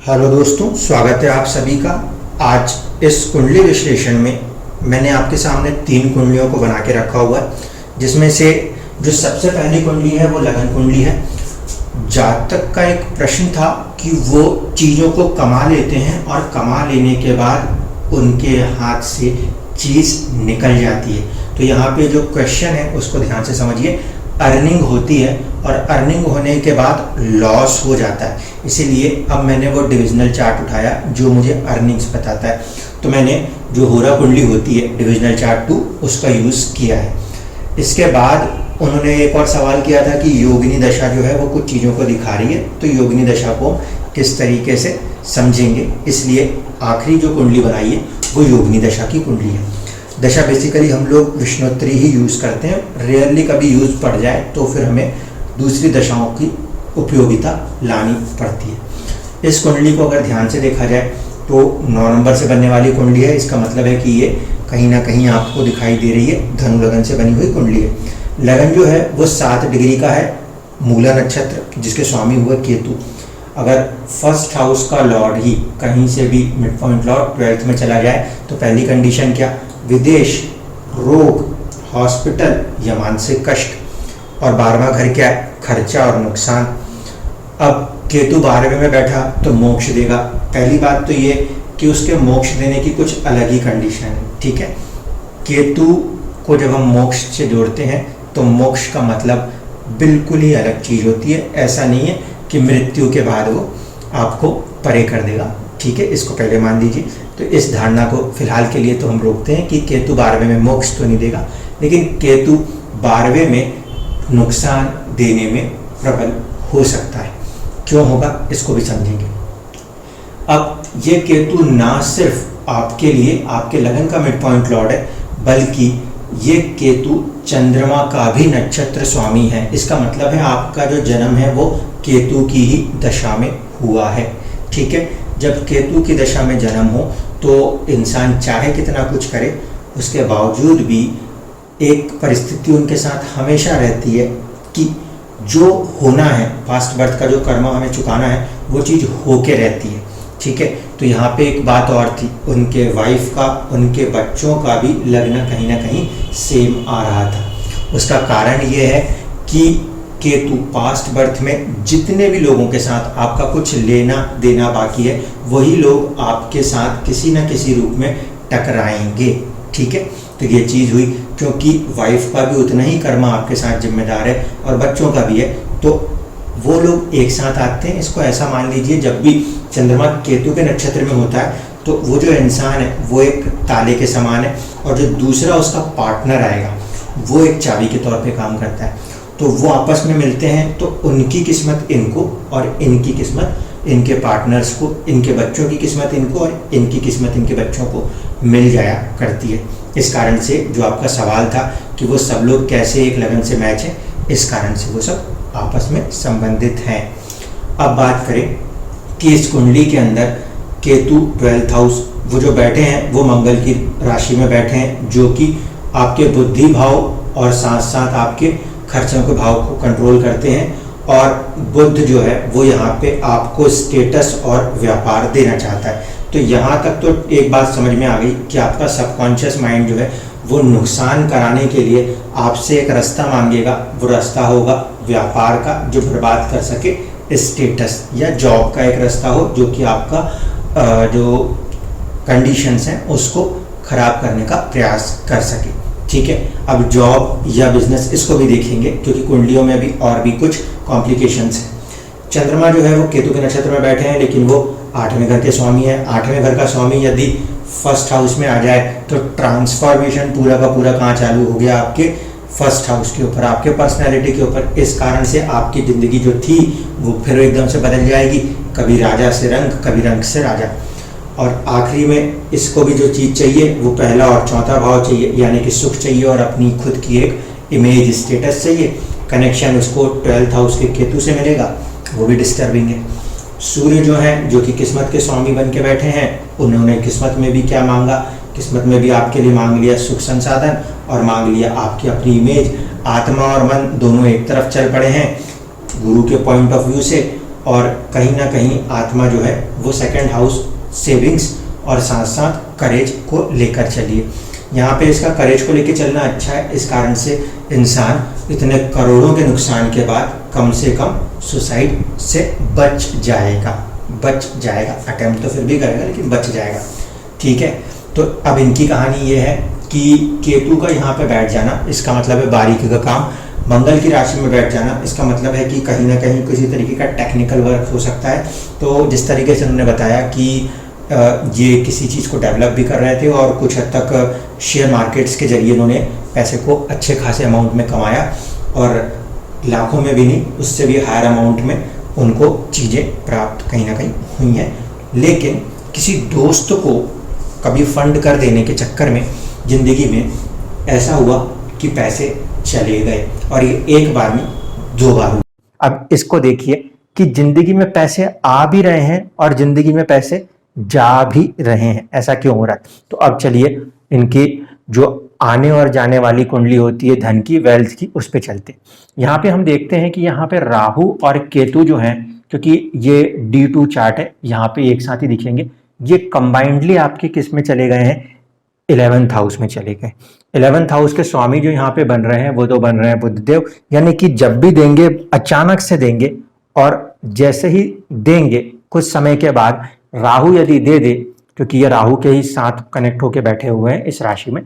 Hello दोस्तों, स्वागत है आप सभी का। आज इस कुंडली विश्लेषण में मैंने आपके सामने 3 कुंडलियों को बना के रखा हुआ है, जिसमें से जो सबसे पहली कुंडली है वो लगन कुंडली है। जातक का एक प्रश्न था कि वो चीज़ों को कमा लेते हैं और कमा लेने के बाद उनके हाथ से चीज़ निकल जाती है। तो यहाँ पे जो क्वेश्चन है उसको ध्यान से समझिए। अर्निंग होती है और अर्निंग होने के बाद लॉस हो जाता है, इसीलिए अब मैंने वो डिविजनल चार्ट उठाया जो मुझे अर्निंग्स बताता है। तो मैंने जो होरा कुंडली होती है डिविजनल चार्ट 2 उसका यूज़ किया है। इसके बाद उन्होंने एक और सवाल किया था कि योगिनी दशा जो है वो कुछ चीज़ों को दिखा रही है, तो योगिनी दशा को किस तरीके से समझेंगे, इसलिए आखिरी जो कुंडली बनाई है वो योगिनी दशा की कुंडली है। दशा बेसिकली हम लोग विष्णोत्तरी ही यूज़ करते हैं, रेयरली कभी यूज़ पड़ जाए तो फिर हमें दूसरी दशाओं की उपयोगिता लानी पड़ती है। इस कुंडली को अगर ध्यान से देखा जाए तो 9 नंबर से बनने वाली कुंडली है। इसका मतलब है कि ये कहीं ना कहीं आपको दिखाई दे रही है धनु लगन से बनी हुई कुंडली है। लगन जो है वो 7 डिग्री का है, मूला नक्षत्र जिसके स्वामी हुआ केतु। अगर फर्स्ट हाउस का लॉर्ड ही कहीं से भी मिड पॉइंट लॉर्ड 12th में चला जाए तो पहली कंडीशन क्या, विदेश, रोग, हॉस्पिटल या मानसिक कष्ट। और 12वां घर क्या है, खर्चा और नुकसान। अब केतु 12वें में बैठा तो मोक्ष देगा। पहली बात तो ये कि उसके मोक्ष देने की कुछ अलग ही कंडीशन है, ठीक है। केतु को जब हम मोक्ष से जोड़ते हैं तो मोक्ष का मतलब बिल्कुल ही अलग चीज़ होती है। ऐसा नहीं है कि मृत्यु के बाद वो आपको परे कर देगा, ठीक है, इसको पहले मान लीजिए। तो इस धारणा को फिलहाल के लिए तो हम रोकते हैं कि केतु 12वें में मोक्ष तो नहीं देगा, लेकिन केतु 12वें में नुकसान देने में प्रबल हो सकता है। क्यों होगा इसको भी समझेंगे। अब ये केतु ना सिर्फ आपके लिए आपके लगन का मिड पॉइंट लॉर्ड है, बल्कि ये केतु चंद्रमा का भी नक्षत्र स्वामी है। इसका मतलब है आपका जो जन्म है वो केतु की ही दशा में हुआ है, ठीक है। जब केतु की दशा में जन्म हो तो इंसान चाहे कितना कुछ करे उसके बावजूद भी एक परिस्थिति उनके साथ हमेशा रहती है कि जो होना है, पास्ट बर्थ का जो कर्म हमें चुकाना है वो चीज़ होके रहती है, ठीक है। तो यहाँ पे एक बात और थी, उनके वाइफ का, उनके बच्चों का भी लग्न कहीं ना कहीं सेम आ रहा था। उसका कारण ये है कि केतु पास्ट बर्थ में जितने भी लोगों के साथ आपका कुछ लेना देना बाकी है वही लोग आपके साथ किसी न किसी रूप में टकराएंगे, ठीक है। तो ये चीज़ हुई, क्योंकि वाइफ का भी उतना ही कर्म आपके साथ जिम्मेदार है और बच्चों का भी है, तो वो लोग एक साथ आते हैं। इसको ऐसा मान लीजिए, जब भी चंद्रमा केतु के नक्षत्र में होता है तो वो जो इंसान है वो एक ताले के समान है और जो दूसरा उसका पार्टनर आएगा वो एक चाबी के तौर पे काम करता है। तो वो आपस में मिलते हैं तो उनकी किस्मत इनको और इनकी किस्मत इनके पार्टनर्स को, इनके बच्चों की किस्मत इनको और इनकी किस्मत इनके बच्चों को मिल जाया करती है। इस कारण से जो आपका सवाल था कि वो सब लोग कैसे एक लगन से मैच है, इस कारण से वो सब आपस में संबंधित हैं। अब बात करें कि इस कुंडली के अंदर केतु 12th हाउस वो जो बैठे हैं वो मंगल की राशि में बैठे हैं, जो कि आपके बुद्धि भाव और साथ साथ आपके खर्चों के भाव को कंट्रोल करते हैं। और बुध जो है वो यहाँ पे आपको स्टेटस और व्यापार देना चाहता है। तो यहाँ तक तो एक बात समझ में आ गई कि आपका सबकॉन्शियस माइंड जो है वो नुकसान कराने के लिए आपसे एक रास्ता मांगेगा। वो रास्ता होगा व्यापार का जो बर्बाद कर सके, स्टेटस या जॉब का एक रास्ता हो जो कि आपका जो कंडीशंस हैं उसको खराब करने का प्रयास कर सके, ठीक है। अब जॉब या बिजनेस इसको भी देखेंगे क्योंकि कुंडलियों में भी और भी कुछ कॉम्प्लिकेशंस हैं। चंद्रमा जो है वो केतु के नक्षत्र में बैठे हैं, लेकिन वो 8वें घर के स्वामी है। 8वें घर का स्वामी यदि फर्स्ट हाउस में आ जाए तो ट्रांसफॉर्मेशन पूरा का पूरा कहाँ चालू हो गया, आपके फर्स्ट हाउस के ऊपर, आपके पर्सनैलिटी के ऊपर। इस कारण से आपकी ज़िंदगी जो थी वो फिर एकदम से बदल जाएगी, कभी राजा से रंक, कभी रंक से राजा। और आखिरी में इसको भी जो चीज़ चाहिए वो पहला और चौथा भाव चाहिए, यानी कि सुख चाहिए और अपनी खुद की एक इमेज स्टेटस चाहिए। कनेक्शन उसको 12th हाउस के केतु से मिलेगा, वो भी डिस्टर्बिंग है। सूर्य जो है जो कि किस्मत के स्वामी बन के बैठे हैं, उन्होंने किस्मत में भी क्या मांगा, किस्मत में भी आपके लिए मांग लिया सुख संसाधन और मांग लिया आपकी अपनी इमेज। आत्मा और मन दोनों एक तरफ चल पड़े हैं गुरु के पॉइंट ऑफ व्यू से, और कहीं ना कहीं आत्मा जो है वो सेकंड हाउस सेविंग्स और साथ साथ करेज को लेकर चलिए। यहाँ पे इसका करेज को लेकर चलना अच्छा है, इस कारण से इंसान इतने करोड़ों के नुकसान के बाद कम से कम सुसाइड से बच जाएगा। अटेम्प्ट तो फिर भी करेगा लेकिन बच जाएगा। ठीक है, तो अब इनकी कहानी ये है कि केतु का यहाँ पे बैठ जाना, इसका मतलब है बारीकी का काम। मंगल की राशि में बैठ जाना, इसका मतलब है कि कहीं ना कहीं किसी तरीके का टेक्निकल वर्क हो सकता है। तो जिस तरीके से उन्होंने बताया कि ये किसी चीज़ को डेवलप भी कर रहे थे और कुछ हद तक शेयर मार्केट्स के जरिए उन्होंने पैसे को अच्छे खासे अमाउंट में कमाया और लाखों में भी नहीं, उससे भी हायर अमाउंट में उनको चीज़ें प्राप्त कहीं ना कहीं हुई हैं। लेकिन किसी दोस्त को कभी फंड कर देने के चक्कर में ज़िंदगी में ऐसा हुआ कि पैसे चले गए, और ये एक बार में 2 बार हुआ। अब इसको देखिए कि ज़िंदगी में पैसे आ भी रहे हैं और ज़िंदगी में पैसे जा भी रहे हैं, ऐसा क्यों हो रहा है? तो अब चलिए इनकी जो आने और जाने वाली कुंडली होती है धन की, वेल्थ की, उस पे चलते। यहाँ पे हम देखते हैं कि यहाँ पे राहु और केतु जो हैं, क्योंकि ये D2 चार्ट है, यहाँ पे एक साथ ही दिखेंगे, ये कंबाइंडली आपके किस में चले गए हैं? 11th हाउस में चले गए। 11th हाउस के स्वामी जो यहाँ पे बन रहे हैं वो तो बन रहे हैं बुधदेव, यानी कि जब भी देंगे अचानक से देंगे, और जैसे ही देंगे कुछ समय के बाद राहु यदि दे दे, क्योंकि ये राहु के ही साथ कनेक्ट होके बैठे हुए हैं इस राशि में,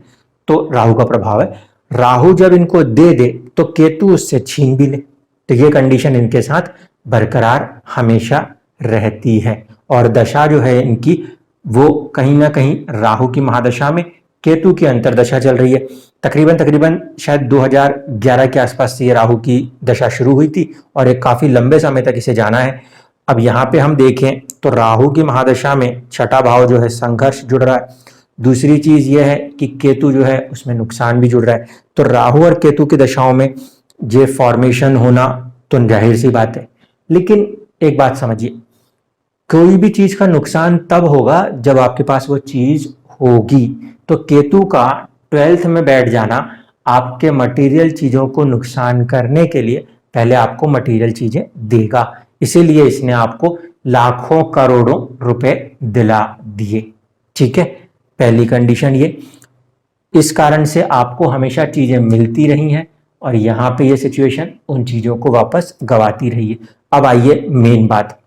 तो राहु का प्रभाव है, राहु जब इनको दे दे तो केतु उससे छीन भी ले, तो ये कंडीशन इनके साथ बरकरार हमेशा रहती है। और दशा जो है इनकी वो कहीं ना कहीं राहु की महादशा में केतु की अंतरदशा चल रही है। तकरीबन शायद 2011 के आसपास से ये राहु की दशा शुरू हुई थी और एक काफी लंबे समय तक इसे जाना है। अब यहाँ पे हम देखें तो राहु की महादशा में छठा भाव जो है संघर्ष जुड़ रहा है। दूसरी चीज यह है कि केतु जो है उसमें नुकसान भी जुड़ रहा है। तो राहु और केतु की दशाओं में ये फॉर्मेशन होना तो जाहिर सी बात है, लेकिन एक बात समझिए, कोई भी चीज का नुकसान तब होगा जब आपके पास वो चीज होगी। तो केतु का 12th में बैठ जाना आपके मटेरियल चीजों को नुकसान करने के लिए पहले आपको मटेरियल चीजें देगा, इसीलिए इसने आपको लाखों करोड़ों रुपए दिला दिए। ठीक है, पहली कंडीशन ये, इस कारण से आपको हमेशा चीजें मिलती रही हैं और यहाँ पे ये सिचुएशन उन चीजों को वापस गवाती रही है। अब आइए मेन बात,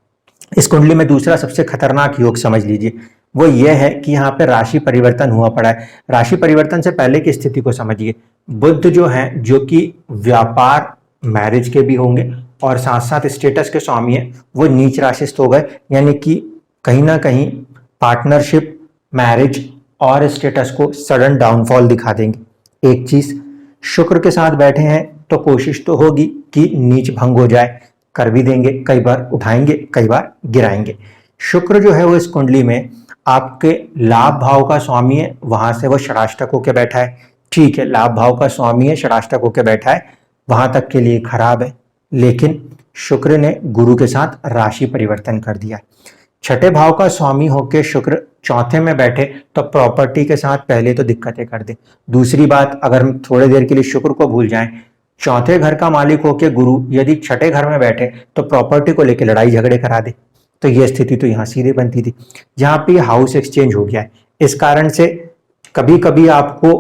इस कुंडली में दूसरा सबसे खतरनाक योग समझ लीजिए, वो ये है कि यहाँ पे राशि परिवर्तन हुआ पड़ा है। राशि परिवर्तन से पहले की स्थिति को समझिए। बुध जो है, जो कि व्यापार मैरिज के भी होंगे और साथ साथ स्टेटस के स्वामी है, वो नीच राशिस्थ हो गए, यानी कि कहीं ना कहीं पार्टनरशिप, मैरिज और स्टेटस को सडन डाउनफॉल दिखा देंगे। एक चीज, शुक्र के साथ बैठे हैं तो कोशिश तो होगी कि नीच भंग हो जाए, कर भी देंगे, कई बार उठाएंगे, कई बार गिराएंगे। शुक्र जो है वो इस कुंडली में आपके लाभ भाव का स्वामी है, वहां से वो षडाष्टक होकर बैठा है। ठीक है, लाभ भाव का स्वामी है, षडाष्टक होकर बैठा है, वहां तक के लिए खराब है, लेकिन शुक्र ने गुरु के साथ राशि परिवर्तन कर दिया। छठे भाव का स्वामी होकर शुक्र चौथे में बैठे तो प्रॉपर्टी के साथ पहले तो दिक्कतें कर दे। दूसरी बात, अगर हम थोड़ी देर के लिए शुक्र को भूल जाएं, चौथे घर का मालिक होकर गुरु यदि छठे घर में बैठे तो प्रॉपर्टी को लेकर लड़ाई झगड़े करा दे। तो यह स्थिति तो यहाँ सीधे बनती थी, जहां पे हाउस एक्सचेंज हो गया है। इस कारण से कभी कभी आपको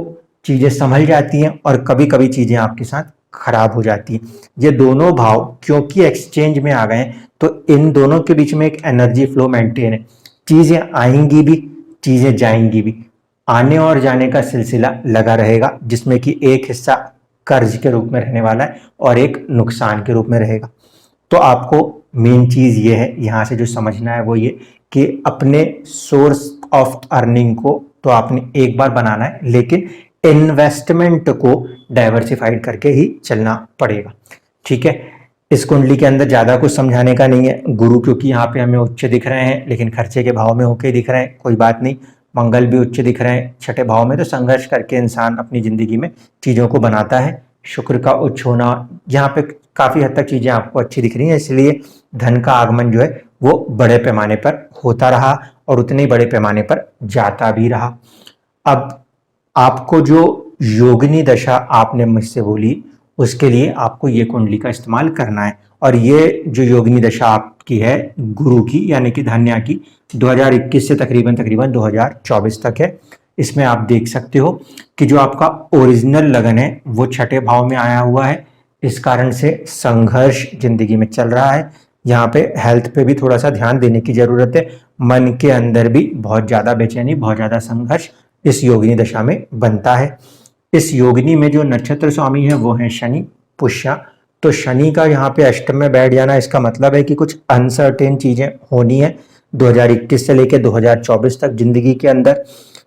चीजें संभल जाती हैं और कभी कभी चीजें आपके साथ खराब हो जाती है। ये दोनों भाव क्योंकि एक्सचेंज में आ गए हैं तो इन दोनों के बीच में एक एनर्जी फ्लो मेंटेन है। चीजें आएंगी भी, चीजें जाएंगी भी, आने और जाने का सिलसिला लगा रहेगा, जिसमें कि एक हिस्सा कर्ज के रूप में रहने वाला है और एक नुकसान के रूप में रहेगा। तो आपको मेन चीज ये है यहाँ से जो समझना है वो ये कि अपने सोर्स ऑफ अर्निंग को तो आपने एक बार बनाना है, लेकिन इन्वेस्टमेंट को डाइवर्सिफाइड करके ही चलना पड़ेगा। ठीक है, इस कुंडली के अंदर ज्यादा कुछ समझाने का नहीं है। गुरु क्योंकि यहाँ पे हमें उच्च दिख रहे हैं, लेकिन खर्चे के भाव में होके दिख रहे हैं, कोई बात नहीं। मंगल भी उच्च दिख रहे हैं छठे भाव में, तो संघर्ष करके इंसान अपनी जिंदगी में चीजों को बनाता है। शुक्र का उच्च होना, यहाँ पे काफी हद तक चीजें आपको अच्छी दिख रही हैं, इसलिए धन का आगमन जो है वो बड़े पैमाने पर होता रहा और उतने बड़े पैमाने पर जाता भी रहा। अब आपको जो योगिनी दशा आपने मुझसे बोली, उसके लिए आपको ये कुंडली का इस्तेमाल करना है और ये जो योगिनी दशा आपकी है गुरु की यानी कि धन्या की 2021 से तकरीबन 2024 तक है। इसमें आप देख सकते हो कि जो आपका ओरिजिनल लगन है वो छठे भाव में आया हुआ है। इस कारण से संघर्ष जिंदगी में चल रहा है। यहाँ पे हेल्थ पे भी थोड़ा सा ध्यान देने की जरूरत है। मन के अंदर भी बहुत ज्यादा बेचैनी, बहुत ज्यादा संघर्ष इस योगिनी दशा में बनता है। इस योगिनी में जो नक्षत्र स्वामी है वो है शनि, पुष्या। तो शनि का यहाँ पे अष्टम में बैठ जाना, इसका मतलब है कि कुछ अनसर्टेन चीजें होनी है 2021 से लेकर 2024 तक जिंदगी के अंदर।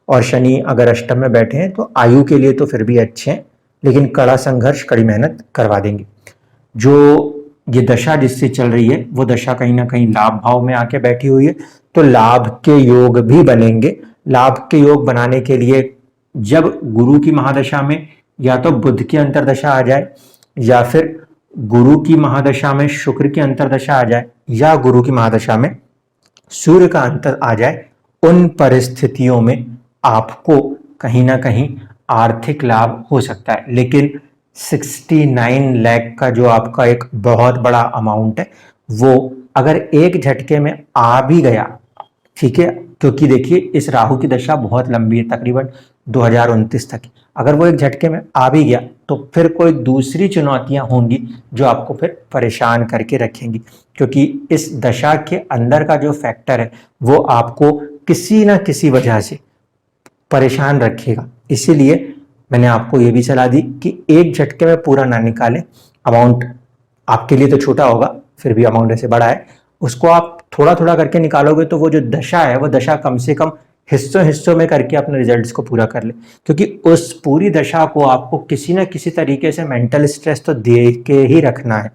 और शनि अगर अष्टम में बैठे हैं तो आयु के लिए तो फिर भी अच्छे हैं, लेकिन कड़ा संघर्ष, कड़ी मेहनत करवा देंगे। जो ये दशा जिससे चल रही है वो दशा कहीं ना कहीं लाभ भाव में आके बैठी हुई है, तो लाभ के योग भी बनेंगे। लाभ के योग बनाने के लिए जब गुरु की महादशा में या तो बुध की अंतरदशा आ जाए, या फिर गुरु की महादशा में शुक्र की अंतरदशा आ जाए, या गुरु की महादशा में सूर्य का अंतर आ जाए, उन परिस्थितियों में आपको कहीं ना कहीं आर्थिक लाभ हो सकता है। लेकिन 69 लाख का जो आपका एक बहुत बड़ा अमाउंट है वो अगर एक झटके में आ भी गया, ठीक है, क्योंकि देखिए इस राहु की दशा बहुत लंबी है, तकरीबन 2029 तक। अगर वो एक झटके में आ भी गया तो फिर कोई दूसरी चुनौतियां होंगी जो आपको फिर परेशान करके रखेंगी, क्योंकि इस दशा के अंदर का जो फैक्टर है वो आपको किसी ना किसी वजह से परेशान रखेगा। इसीलिए मैंने आपको ये भी सलाह दी कि एक झटके में पूरा ना निकालें। अमाउंट आपके लिए तो छोटा होगा, फिर भी अमाउंट ऐसे बड़ा है, उसको आप थोड़ा थोड़ा करके निकालोगे तो वो जो दशा है वो दशा कम से कम हिस्सों हिस्सों में करके अपने रिजल्ट्स को पूरा कर ले, क्योंकि उस पूरी दशा को आपको किसी ना किसी तरीके से मेंटल स्ट्रेस तो दे के ही रखना है,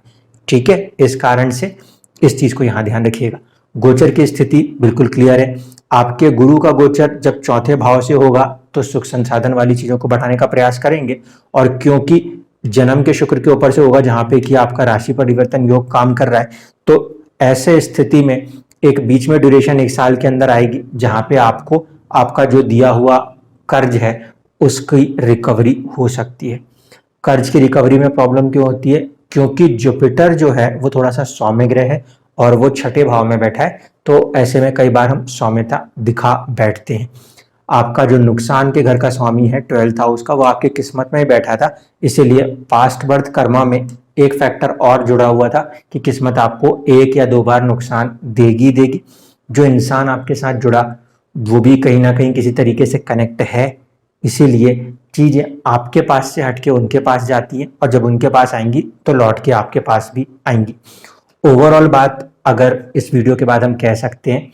ठीक है। इस कारण से इस चीज को यहाँ ध्यान रखिएगा। गोचर की स्थिति बिल्कुल क्लियर है। आपके गुरु का गोचर जब चौथे भाव से होगा तो सुख संसाधन वाली चीजों को बढ़ाने का प्रयास करेंगे, और क्योंकि जन्म के शुक्र के ऊपर से होगा जहां पे कि आपका राशि परिवर्तन योग काम कर रहा है, तो ऐसे स्थिति में एक बीच में ड्यूरेशन 1 साल के अंदर आएगी जहां पे आपको आपका जो दिया हुआ कर्ज है उसकी रिकवरी हो सकती है। कर्ज की रिकवरी में प्रॉब्लम क्यों होती है? क्योंकि जुपिटर जो है वो थोड़ा सा सौम्य ग्रह है और वो छठे भाव में बैठा है, तो ऐसे में कई बार हम सौम्यता दिखा बैठते हैं। आपका जो नुकसान के घर का स्वामी है 12th हाउस का, वो आपकी किस्मत में ही बैठा था, इसीलिए पास्ट बर्थ कर्मा में एक फैक्टर और जुड़ा हुआ था कि किस्मत आपको 1 या 2 बार नुकसान देगी देगी। जो इंसान आपके साथ जुड़ा वो भी कहीं ना कहीं किसी तरीके से कनेक्ट है, इसीलिए चीजें आपके पास से हटके उनके पास जाती हैं, और जब उनके पास आएंगी तो लौट के आपके पास भी आएंगी। ओवरऑल बात अगर इस वीडियो के बाद हम कह सकते हैं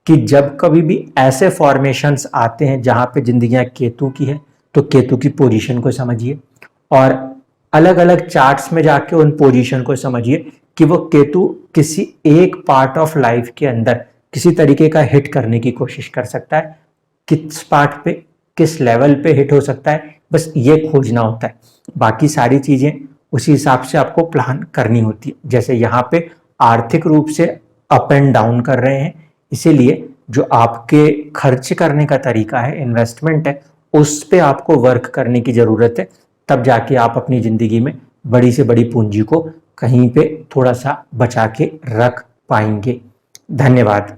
कि जब कभी भी ऐसे फॉर्मेशंस आते हैं जहां पे जिंदगियां केतु की है, तो केतु की पोजीशन को समझिए और अलग अलग चार्ट्स में जाके उन पोजीशन को समझिए कि वो केतु किसी एक पार्ट ऑफ लाइफ के अंदर किसी तरीके का हिट करने की कोशिश कर सकता है। किस पार्ट पे, किस लेवल पे हिट हो सकता है, बस ये खोजना होता है। बाकी सारी चीजें उसी हिसाब से आपको प्लान करनी होती है। जैसे यहाँ पे आर्थिक रूप से अप एंड डाउन कर रहे हैं, इसीलिए जो आपके खर्च करने का तरीका है, इन्वेस्टमेंट है, उस पे आपको वर्क करने की जरूरत है। तब जाके आप अपनी जिंदगी में बड़ी से बड़ी पूंजी को कहीं पे थोड़ा सा बचा के रख पाएंगे। धन्यवाद।